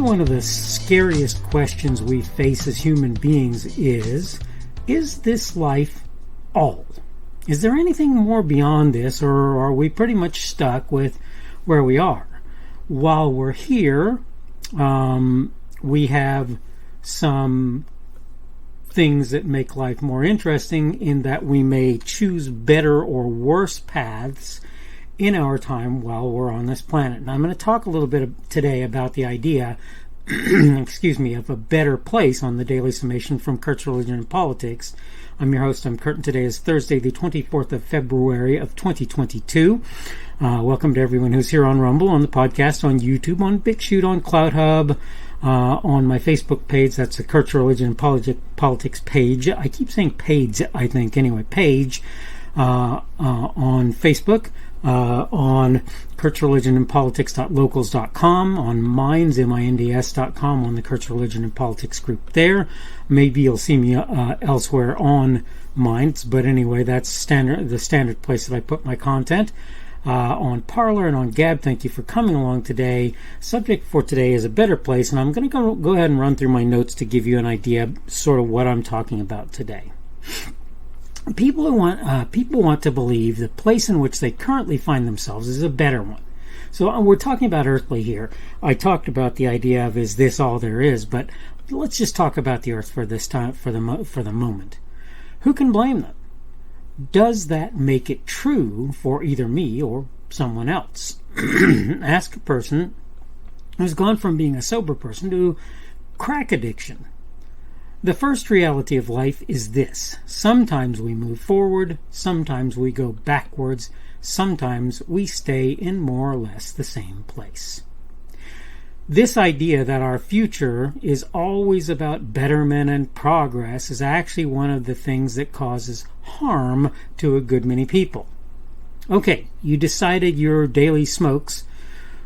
one of the scariest questions we face as human beings is this life all? Is there anything more beyond this, or are we pretty much stuck with where we are? While we're here, we have some things that make life more interesting in that we may choose better or worse paths in our time while we're on this planet. And I'm going to talk a little bit today about the idea of a better place on the Daily Summation from Kurt's Religion and Politics. I'm your host, I'm Kurt, and today is Thursday, the 24th of February of 2022. Welcome to everyone who's here on Rumble, on the podcast, on YouTube, on BitChute, on CloudHub, on my Facebook page. That's the Kurt's Religion and Politics page. I keep saying page, I think. Anyway, page on Facebook. On Kurt's Religion and Politics.locals.com, on Minds, MINDS.com, on the Kurt's Religion and Politics group there. Maybe you'll see me elsewhere on Minds, but anyway, that's the standard place that I put my content. On Parler and on Gab, thank you for coming along today. Subject for today is a better place, and I'm going to go ahead and run through my notes to give you an idea of sort of what I'm talking about today. People want to believe the place in which they currently find themselves is a better one. So we're talking about earthly here. I talked about the idea of is this all there is, but let's just talk about the earth for this time, for the moment. Who can blame them? Does that make it true for either me or someone else? Ask a person who's gone from being a sober person to crack addiction. The first reality of life is this: sometimes we move forward, sometimes we go backwards, sometimes we stay in more or less the same place. This idea that our future is always about betterment and progress is actually one of the things that causes harm to a good many people. Okay, you decided your daily smokes,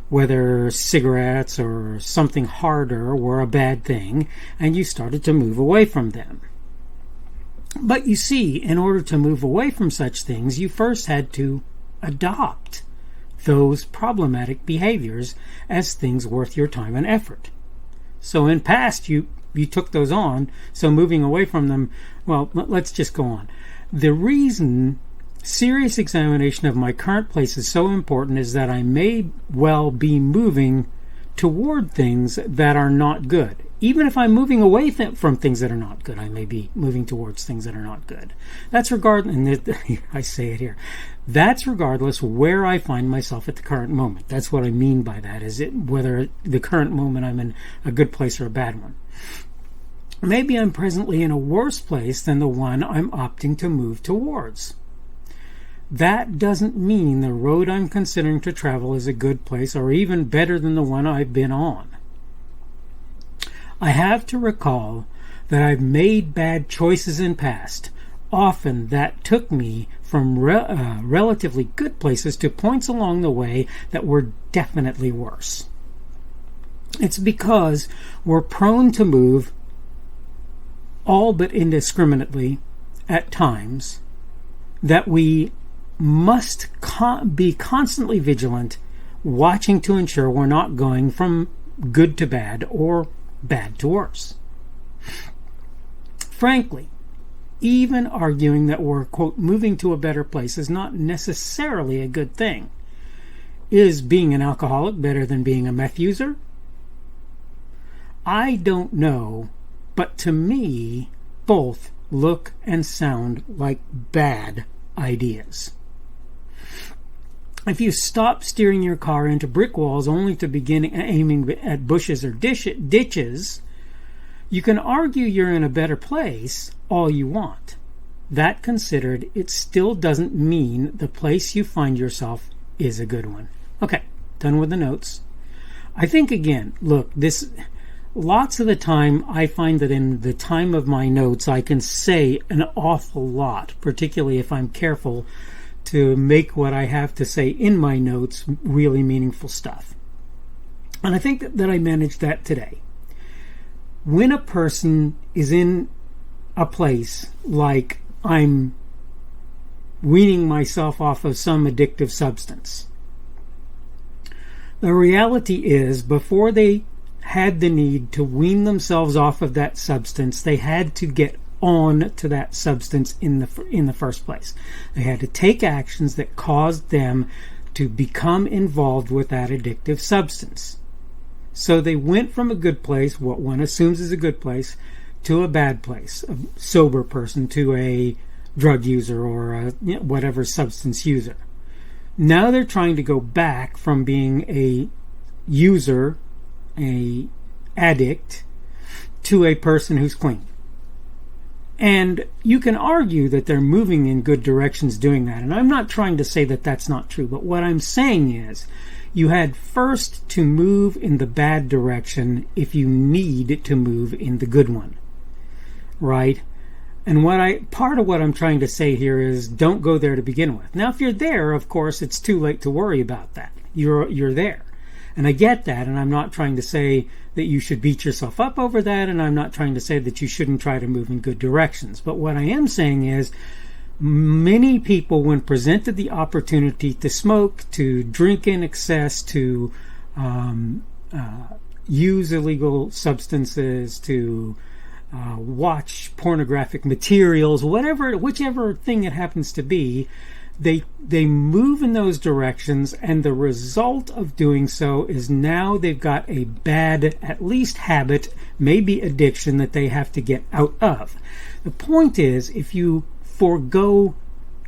whether cigarettes or something harder, were a bad thing, and you started to move away from them. But you see, in order to move away from such things, you first had to adopt those problematic behaviors as things worth your time and effort. So in past, you took those on, so moving away from them, well, let's just go on. The reason serious examination of my current place is so important is that I may well be moving toward things that are not good. Even if I'm moving away from things that are not good, I may be moving towards things that are not good. That's I say it here. That's regardless where I find myself at the current moment. That's what I mean by that, is it whether the current moment I'm in a good place or a bad one. Maybe I'm presently in a worse place than the one I'm opting to move towards. That doesn't mean the road I'm considering to travel is a good place or even better than the one I've been on. I have to recall that I've made bad choices in past. Often that took me from relatively good places to points along the way that were definitely worse. It's because we're prone to move all but indiscriminately at times that we must be constantly vigilant, watching to ensure we're not going from good to bad or bad to worse. Frankly, even arguing that we're, quote, moving to a better place is not necessarily a good thing. Is being an alcoholic better than being a meth user? I don't know, but to me, both look and sound like bad ideas. If you stop steering your car into brick walls only to begin aiming at bushes or ditches, you can argue you're in a better place all you want. That considered, it still doesn't mean the place you find yourself is a good one. Okay, done with the notes. I think again, look, lots of the time I find that in the time of my notes I can say an awful lot, particularly if I'm careful to make what I have to say in my notes really meaningful stuff. And I think that I managed that today. When a person is in a place like I'm weaning myself off of some addictive substance, the reality is before they had the need to wean themselves off of that substance. They had to get on to that substance in the first place. They had to take actions that caused them to become involved with that addictive substance. So they went from a good place, what one assumes is a good place, to a bad place, a sober person to a drug user or a whatever substance user. Now they're trying to go back from being a user, a addict, to a person who's clean. And you can argue that they're moving in good directions doing that. And I'm not trying to say that that's not true. But what I'm saying is you had first to move in the bad direction if you need to move in the good one. Right? And part of what I'm trying to say here is don't go there to begin with. Now, if you're there, of course, it's too late to worry about that. You're there. And I get that, and I'm not trying to say that you should beat yourself up over that, and I'm not trying to say that you shouldn't try to move in good directions. But what I am saying is many people, when presented the opportunity to smoke, to drink in excess, to use illegal substances, to watch pornographic materials, whichever thing it happens to be, they move in those directions, and the result of doing so is now they've got a bad, at least habit, maybe addiction that they have to get out of. The point is, if you forego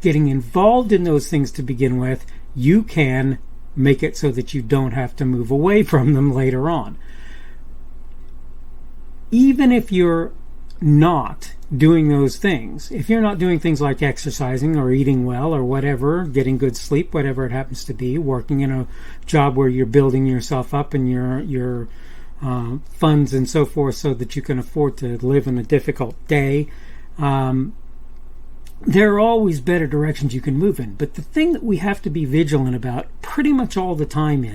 getting involved in those things to begin with, you can make it so that you don't have to move away from them later on. Even if you're not doing those things, if you're not doing things like exercising or eating well or whatever, getting good sleep, whatever it happens to be, working in a job where you're building yourself up and your funds and so forth so that you can afford to live in a difficult day, there are always better directions you can move in. But the thing that we have to be vigilant about pretty much all the time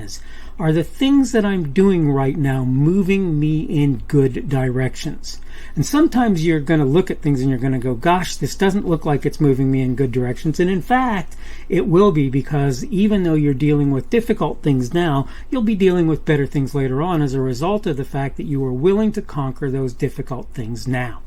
are the things that I'm doing right now moving me in good directions? And sometimes you're going to look at things and you're going to go, gosh, this doesn't look like it's moving me in good directions. And in fact, it will be, because even though you're dealing with difficult things now, you'll be dealing with better things later on as a result of the fact that you are willing to conquer those difficult things now.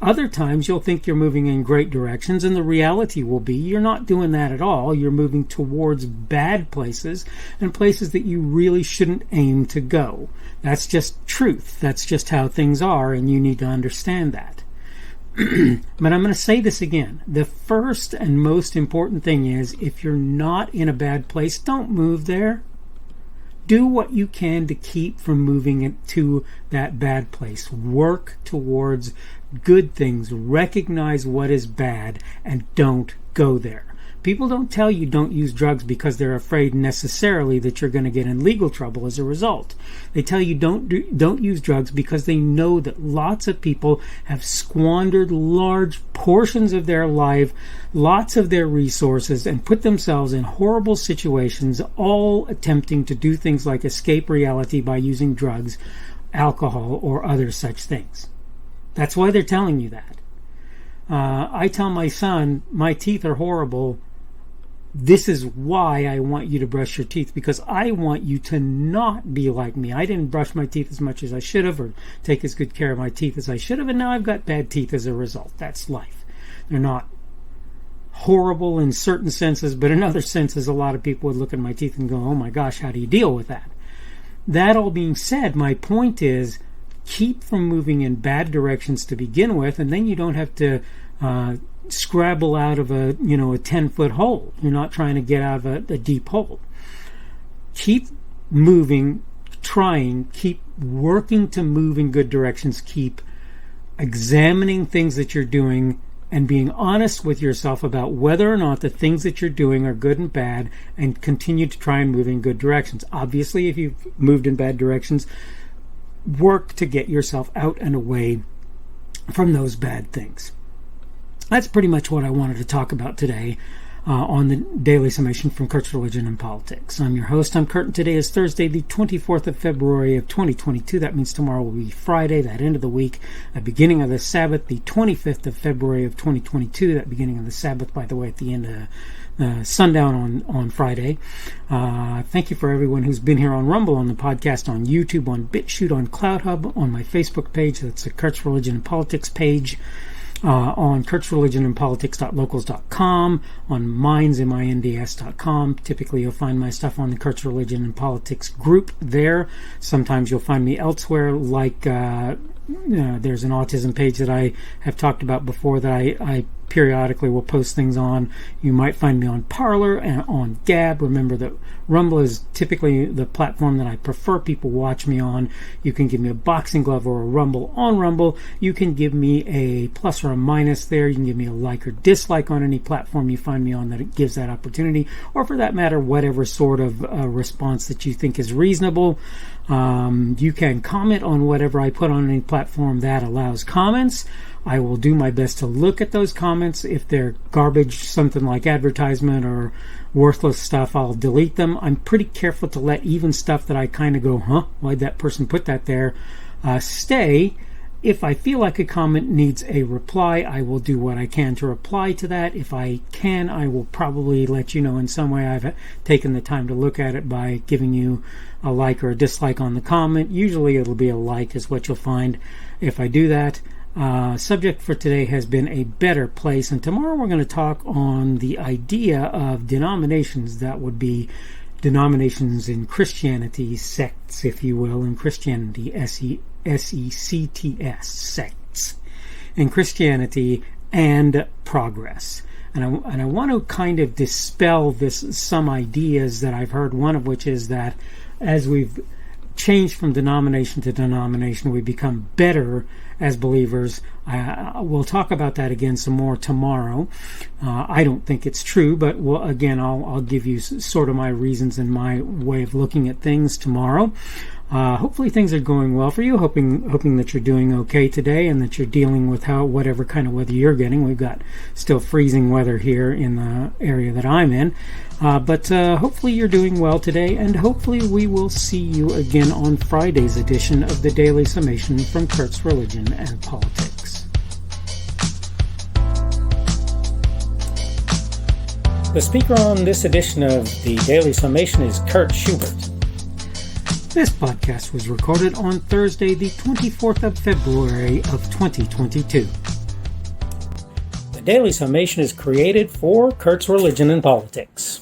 Other times you'll think you're moving in great directions, and the reality will be you're not doing that at all. You're moving towards bad places and places that you really shouldn't aim to go. That's just truth. That's just how things are, and you need to understand that. But I'm going to say this again. The first and most important thing is, if you're not in a bad place, don't move there. Do what you can to keep from moving it to that bad place. Work towards good things. Recognize what is bad and don't go there. People don't tell you don't use drugs because they're afraid necessarily that you're going to get in legal trouble as a result. They tell you don't use drugs because they know that lots of people have squandered large portions of their life, lots of their resources, and put themselves in horrible situations, all attempting to do things like escape reality by using drugs, alcohol, or other such things. That's why they're telling you that. I tell my son, my teeth are horrible. This is why I want you to brush your teeth, because I want you to not be like me. I didn't brush my teeth as much as I should have, or take as good care of my teeth as I should have, and now I've got bad teeth as a result. That's life. They're not horrible in certain senses, but in other senses, a lot of people would look at my teeth and go, oh my gosh, how do you deal with that? That all being said, my point is, keep from moving in bad directions to begin with, and then you don't have to scrabble out of a 10-foot hole. You're not trying to get out of a deep hole. Keep moving, trying, keep working to move in good directions, keep examining things that you're doing and being honest with yourself about whether or not the things that you're doing are good and bad, and continue to try and move in good directions. Obviously, if you've moved in bad directions, work to get yourself out and away from those bad things. That's pretty much what I wanted to talk about today. on the Daily Summation from Kurt's Religion and Politics. I'm your host. I'm Kurt, and today is Thursday, the 24th of February of 2022. That means tomorrow will be Friday, that end of the week, the beginning of the Sabbath, the 25th of February of 2022. That beginning of the Sabbath, by the way, at the end of sundown on Friday. Thank you for everyone who's been here on Rumble, on the podcast, on YouTube, on BitChute, on CloudHub, on my Facebook page. That's the Kurt's Religion and Politics page. On kurtzreligionandpolitics.locals.com, on minds.com. Typically, you'll find my stuff on the Kurt's Religion and Politics group there. Sometimes you'll find me elsewhere, like there's an autism page that I have talked about before that I periodically will post things on. You might find me on Parler and on Gab. Remember that Rumble is typically the platform that I prefer people watch me on. You can give me a boxing glove or a rumble on Rumble. You can give me a plus or a minus there. You can give me a like or dislike on any platform you find me on that it gives that opportunity, or for that matter, whatever sort of response that you think is reasonable. You can comment on whatever I put on any platform that allows comments. I will do my best to look at those comments. If they're garbage, something like advertisement or worthless stuff, I'll delete them. I'm pretty careful to let even stuff that I kind of go, why'd that person put that there, stay. If I feel like a comment needs a reply, I will do what I can to reply to that. If I can, I will probably let you know in some way I've taken the time to look at it by giving you a like or a dislike on the comment. Usually it'll be a like is what you'll find if I do that. Subject for today has been a better place, and tomorrow we're going to talk on the idea of denominations. That would be denominations in Christianity, sects, if you will, in Christianity, S-E-C-T-S, sects, in Christianity, and progress. And I want to kind of dispel some ideas that I've heard, one of which is that as we've changed from denomination to denomination, we become better as believers. We'll talk about that again some more tomorrow. I don't think it's true, but I'll give you sort of my reasons and my way of looking at things tomorrow. Hopefully things are going well for you. Hoping that you're doing okay today and that you're dealing with whatever kind of weather you're getting. We've got still freezing weather here in the area that I'm in. But hopefully you're doing well today, and hopefully we will see you again on Friday's edition of the Daily Summation from Kurt's Religion and Politics. The speaker on this edition of the Daily Summation is Kurt Schubert. This podcast was recorded on Thursday, the 24th of February of 2022. The Daily Summation is created for Kurt's Religion and Politics.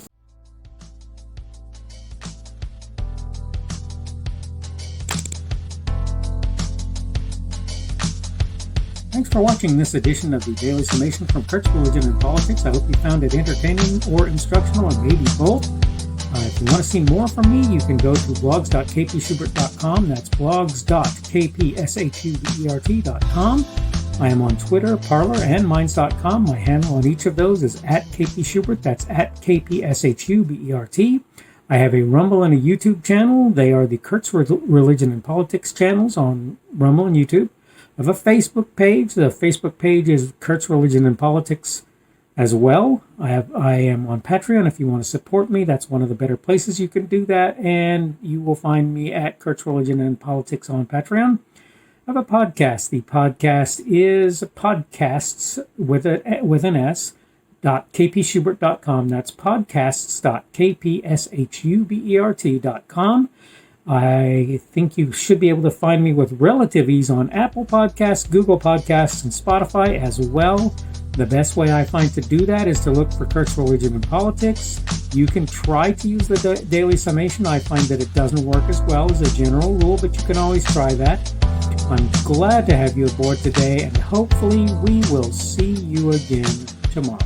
Thanks for watching this edition of the Daily Summation from Kurt's Religion and Politics. I hope you found it entertaining or instructional, or maybe both. If you want to see more from me, you can go to blogs.kpschubert.com. That's blogs.kpschubert.com. I am on Twitter, Parler, and Minds.com. My handle on each of those is @kpschubert. That's @kpschubert. I have a Rumble and a YouTube channel. They are the Kurt's Religion and Politics channels on Rumble and YouTube. I have a Facebook page. The Facebook page is Kurt's Religion and Politics as well. I am on Patreon. If you want to support me, that's one of the better places you can do that, and you will find me at Kurt's Religion and Politics on Patreon. I have a podcast. The podcast is podcasts with an S .kpschubert.com. That's podcasts.kpschubert.com. I think you should be able to find me with relative ease on Apple Podcasts, Google Podcasts, and Spotify as well. The best way I find to do that is to look for Kurt's Religion and Politics. You can try to use the Daily Summation. I find that it doesn't work as well as a general rule, but you can always try that. I'm glad to have you aboard today, and hopefully we will see you again tomorrow.